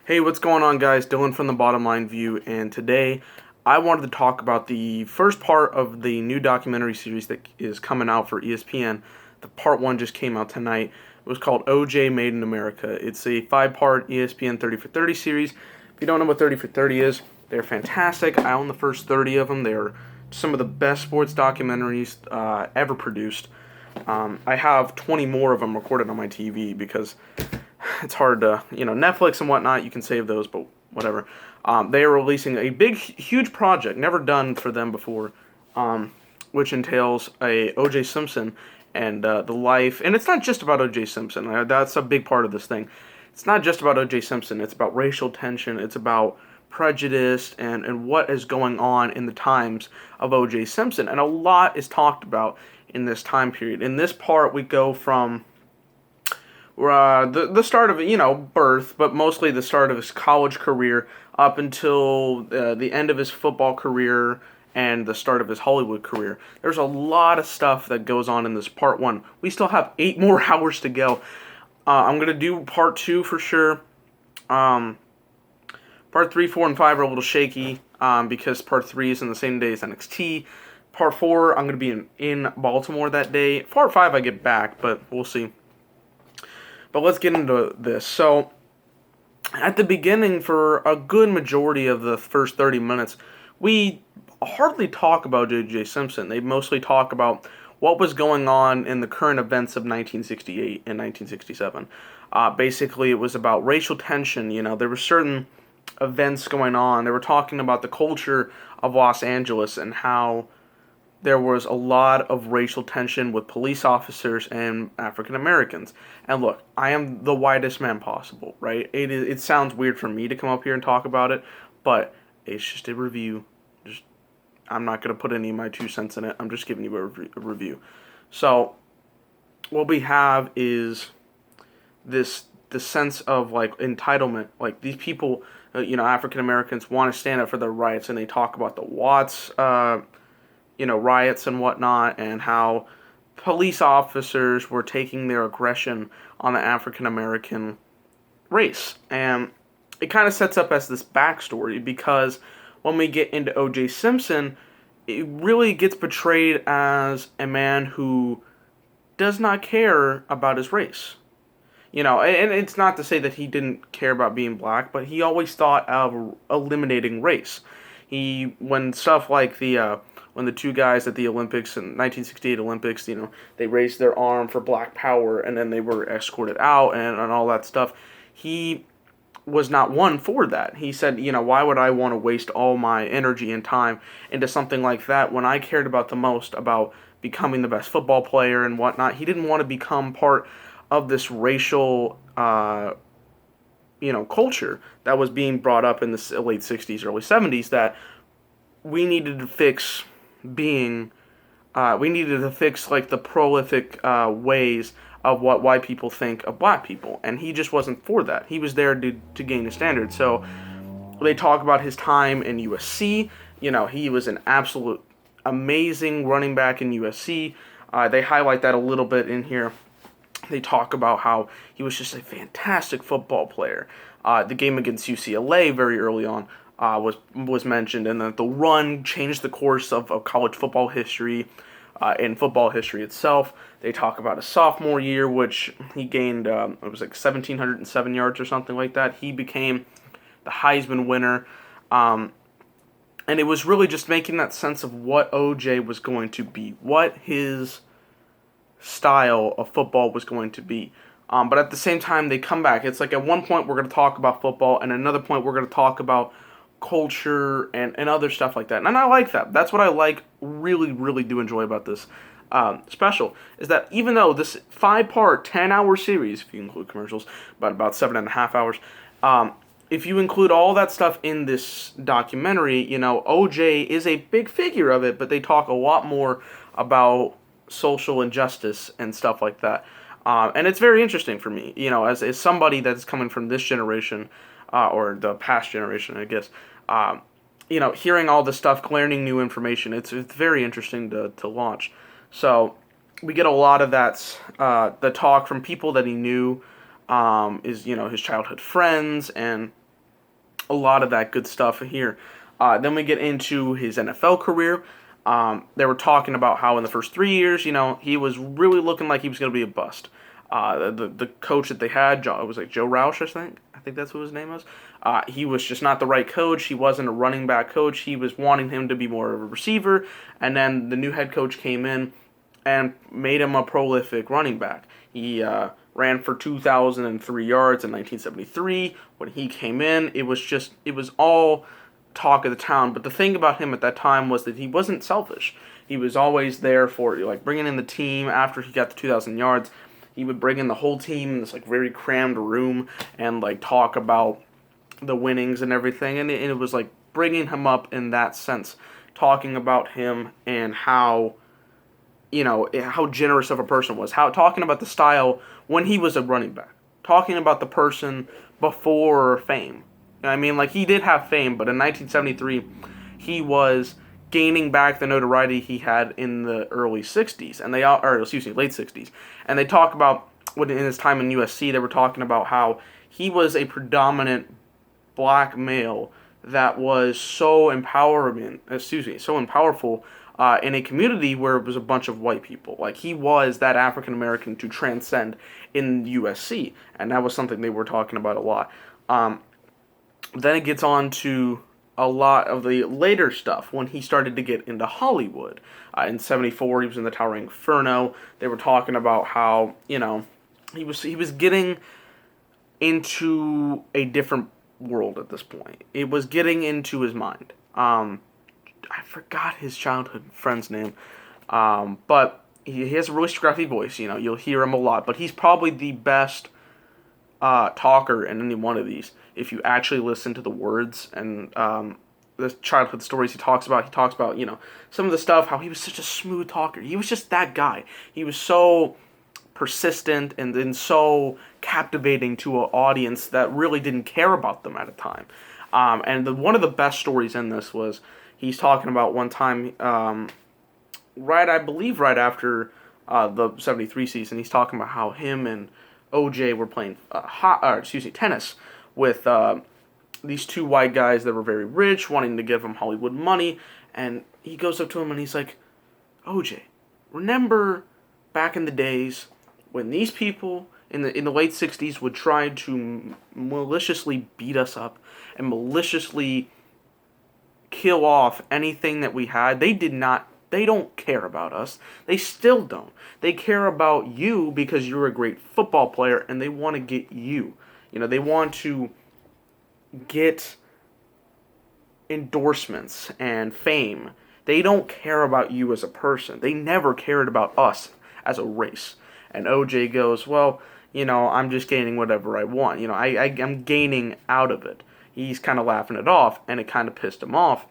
Hey, what's going on, guys? Dylan from the Bottom Line View, and today I wanted to talk about the first part of the new documentary series that is coming out for ESPN. The part one just came out tonight. It was called OJ Made in America. It's a five-part ESPN 30 for 30 series. If you don't know what 30 for 30 is, they're fantastic. I own the first 30 of them. They're some of the best sports documentaries ever produced. I have 20 more of them recorded on my TV because it's hard to, Netflix and whatnot, you can save those, but whatever. They are releasing a big, huge project, never done for them before, which entails a O.J. Simpson and the life. And it's not just about O.J. Simpson. That's a big part of this thing. It's not just about O.J. Simpson. It's about racial tension. It's about prejudice and what is going on in the times of O.J. Simpson. And a lot is talked about in this time period. In this part, we go from the start of birth, but mostly the start of his college career up until the end of his football career and the start of his Hollywood career. There's a lot of stuff that goes on in this part one. We still have 8 more hours to go. I'm gonna do part two for sure. Um, Part three, four, and five are a little shaky because part three is in the same day as NXT. Part four, I'm gonna be in Baltimore that day. Part five, I get back, but we'll see. But let's get into this. So, at the beginning, for a good majority of the first 30 minutes, we hardly talk about J.J. Simpson. They mostly talk about what was going on in the current events of 1968 and 1967. Basically, it was about racial tension. There were certain events going on. They were talking about the culture of Los Angeles and how there was a lot of racial tension with police officers and African Americans. And look, I am the whitest man possible, right? It sounds weird for me to come up here and talk about it, but it's just a review. Just I'm not gonna put any of my 2 cents in it. I'm just giving you a review. So what we have is the sense of like entitlement. Like these people, African Americans want to stand up for their rights, and they talk about the Watts riots and whatnot, and how police officers were taking their aggression on the African American race. And it kind of sets up as this backstory because when we get into O.J. Simpson, it really gets portrayed as a man who does not care about his race. And it's not to say that he didn't care about being black, but he always thought of eliminating race. When stuff like when the two guys at the Olympics in 1968 Olympics, they raised their arm for black power and then they were escorted out and all that stuff. He was not one for that. He said, why would I want to waste all my energy and time into something like that when I cared about the most about becoming the best football player and whatnot. He didn't want to become part of this racial culture that was being brought up in the late 60s, early 70s that we needed to fix being we needed to fix like the prolific ways of what white people think of black people, and he just wasn't for that. He was there to gain a standard. So they talk about his time in USC. He was an absolute amazing running back in USC. They highlight that a little bit in here. They talk about how he was just a fantastic football player. The game against UCLA very early on was mentioned, and that the run changed the course of college football history and football history itself. They talk about his sophomore year, which he gained, it was like 1,707 yards or something like that. He became the Heisman winner. And it was really just making that sense of what OJ was going to be, what his style of football was going to be. But at the same time, they come back. It's like at one point we're going to talk about football, and another point we're going to talk about culture and other stuff like that. And I like that. That's what I really, really do enjoy about this special, is that even though this 5-part, 10-hour series, if you include commercials, but about 7.5 hours, if you include all that stuff in this documentary, OJ is a big figure of it, but they talk a lot more about social injustice and stuff like that. And it's very interesting for me, as somebody that's coming from this generation, or the past generation, I guess, hearing all this stuff, learning new information, it's very interesting to launch. So we get a lot of that, the talk from people that he knew, his childhood friends, and a lot of that good stuff here. Then we get into his NFL career. They were talking about how in the first 3 years, he was really looking like he was going to be a bust. The coach that they had, it was like Joe Roush, I think. I think that's what his name was. He was just not the right coach. He wasn't a running back coach. He was wanting him to be more of a receiver. And then the new head coach came in and made him a prolific running back. He ran for 2,003 yards in 1973. When he came in, it was all talk of the town. But the thing about him at that time was that he wasn't selfish. He was always there for like bringing in the team after he got the 2,000 yards. He would bring in the whole team in this like very crammed room and like talk about the winnings and everything. And it was like bringing him up in that sense, talking about him and how how generous of a person was. How talking about the style when he was a running back, talking about the person before fame. I mean, like he did have fame, but in 1973, he was gaining back the notoriety he had in the early 60s, and late 60s. And they talk about when in his time in USC, they were talking about how he was a predominant black male that was so so powerful in a community where it was a bunch of white people. Like he was that African American to transcend in USC, and that was something they were talking about a lot. Then it gets on to a lot of the later stuff when he started to get into Hollywood. In '74, he was in the Towering Inferno. They were talking about how he was getting into a different world at this point. It was getting into his mind. I forgot his childhood friend's name, but he has a really scruffy voice. You'll hear him a lot, but he's probably the best talker in any one of these. If you actually listen to the words and the childhood stories he talks about some of the stuff, how he was such a smooth talker. He was just that guy. He was so persistent and then so captivating to an audience that really didn't care about them at a time. And one of the best stories in this was he's talking about one time, I believe right after the '73 season, he's talking about how him and OJ were playing tennis with these two white guys that were very rich, wanting to give him Hollywood money, and he goes up to him and he's like, OJ, remember back in the days when these people in the late '60s would try to maliciously beat us up and maliciously kill off anything that we had? They don't care about us. They still don't. They care about you because you're a great football player and they want to get you. They want to get endorsements and fame. They don't care about you as a person. They never cared about us as a race. And OJ goes, well, I'm just gaining whatever I want. I'm gaining out of it. He's kind of laughing it off, and it kind of pissed him off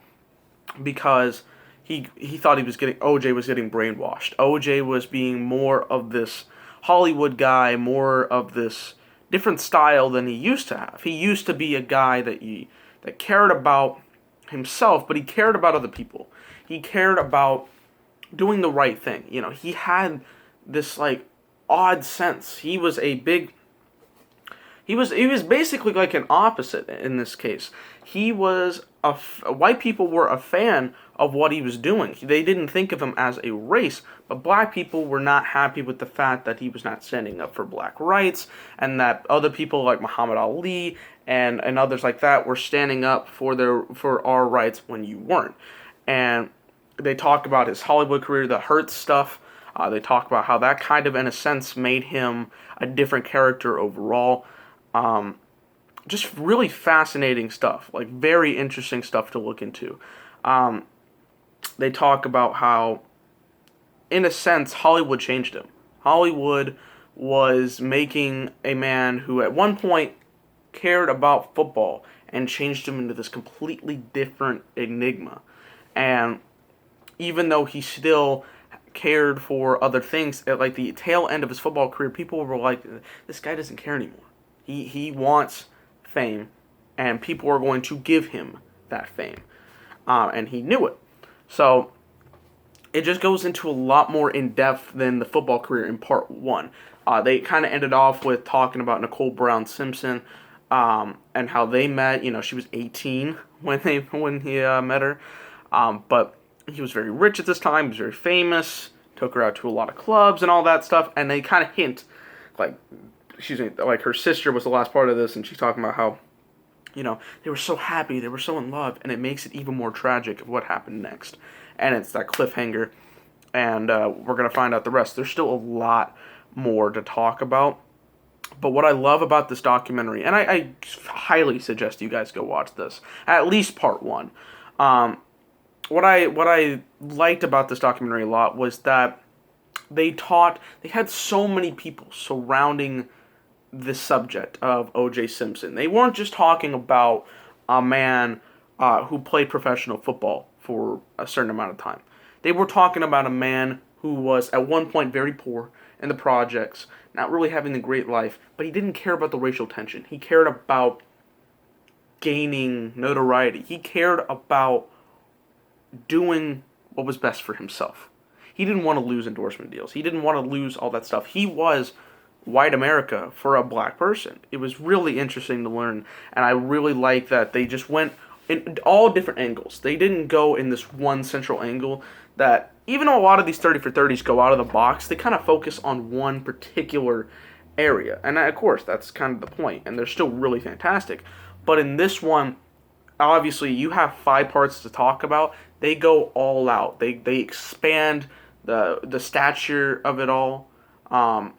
because he thought OJ was getting brainwashed. OJ was being more of this Hollywood guy, more of this different style than he used to have. He used to be a guy that cared about himself, but he cared about other people. He cared about doing the right thing. He had this like odd sense. He was basically like an opposite in this case. White people were a fan of what he was doing. They didn't think of him as a race, but black people were not happy with the fact that he was not standing up for black rights, and that other people like Muhammad Ali and others like that were standing up for our rights when you weren't. And they talk about his Hollywood career, the Hurt stuff. They talk about how that kind of, in a sense, made him a different character overall. Just really fascinating stuff, like very interesting stuff to look into. They talk about how, in a sense, Hollywood changed him. Hollywood was making a man who at one point cared about football and changed him into this completely different enigma. And even though he still cared for other things, at like the tail end of his football career, people were like, this guy doesn't care anymore. He wants fame, and people are going to give him that fame. And he knew it. So it just goes into a lot more in depth than the football career in part one. They kind of ended off with talking about Nicole Brown Simpson, and how they met. She was 18 when he met her, but he was very rich at this time. He was very famous. Took her out to a lot of clubs and all that stuff, and they kind of hint, like, like her sister was the last part of this, and she's talking about how, they were so happy, they were so in love, and it makes it even more tragic of what happened next, and it's that cliffhanger, and we're gonna find out the rest. There's still a lot more to talk about. But what I love about this documentary, and I highly suggest you guys go watch this, at least part one. What I liked about this documentary a lot was that they had so many people surrounding the subject of O.J. Simpson. They weren't just talking about a man who played professional football for a certain amount of time. They were talking about a man who was at one point very poor in the projects, not really having a great life, but he didn't care about the racial tension. He cared about gaining notoriety. He cared about doing what was best for himself. He didn't want to lose endorsement deals. He didn't want to lose all that stuff. He was white America for a black person. It was really interesting to learn, and I really like that they just went in all different angles. They didn't go in this one central angle that, even though a lot of these 30 for 30s go out of the box, they kind of focus on one particular area. And of course, that's kind of the point, and they're still really fantastic. But in this one, obviously, you have 5 parts to talk about. They go all out. They expand the stature of it all, and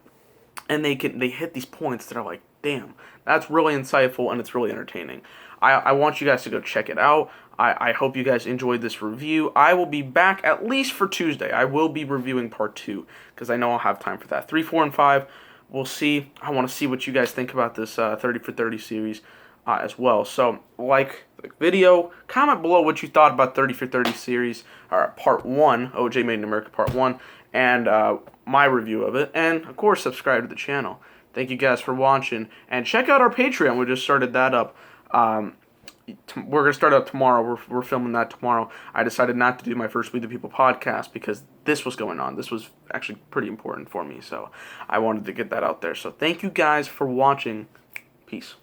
they hit these points that are like, damn, that's really insightful and it's really entertaining. I want you guys to go check it out. I hope you guys enjoyed this review. I will be back at least for Tuesday. I will be reviewing part 2 because I know I'll have time for that. 3, 4, and 5, we'll see. I want to see what you guys think about this 30 for 30 series as well. So, like the video, comment below what you thought about 30 for 30 series, or part 1, OJ Made in America part 1, and my review of it. And, of course, subscribe to the channel. Thank you guys for watching. And check out our Patreon. We just started that up. We're going to start up tomorrow. We're filming that tomorrow. I decided not to do my first We the People podcast because this was going on. This was actually pretty important for me, so I wanted to get that out there. So thank you guys for watching. Peace.